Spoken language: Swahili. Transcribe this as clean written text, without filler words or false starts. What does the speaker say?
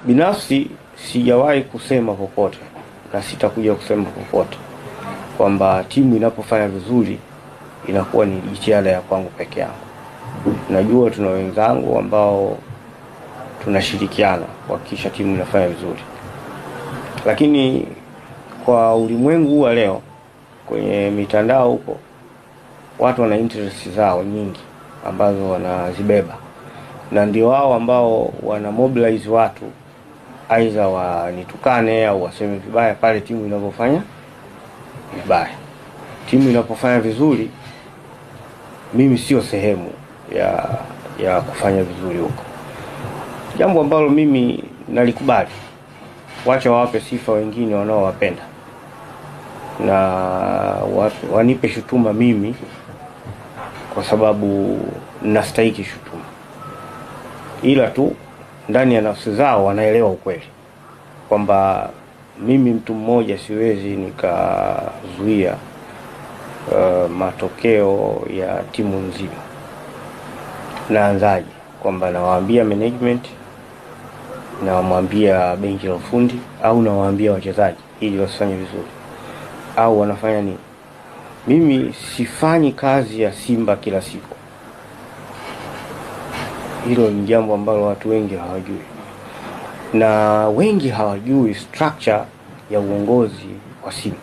Binafsi sijawahi kusema popote na sitakuja kusema popote kwamba timu inapofanya vizuri inakuwa ni jitihada ya kwangu peke yangu. Najua tuna wenzangu ambao tunashirikiana kuhakikisha timu inafanya vizuri, lakini kwa ulimwengu wa leo kwenye mitandao huko watu wana interest zao nyingi ambazo wanazibeba, na ndio wao ambao wana mobilize watu aidha wanitukane au waseme vibaya pale timu inapofanya vibaya. Timu inapofanya vizuri, mimi sio sehemu ya kufanya vizuri huko, jambo ambalo mimi nalikubali. Wacha wape sifa wengine wanaowapenda na wanipe shutuma mimi kwa sababu nastahili shutuma, ila tu ndani ya nafsi zao wanaelewa ukweli kwamba mimi mtu mmoja siwezi nikazuia matokeo ya timu nzima. Naanzaje? Kwamba nawaambia management, nawaambia benchi la ufundi, au nawaambia wachezaji ili wasifanye vizuri, au wanafanya nini? Mimi sifanyi kazi ya Simba kila siku. Hilo ni jambo ambalo watu wengi hawajui, na wengi hawajui structure ya uongozi wa Simba.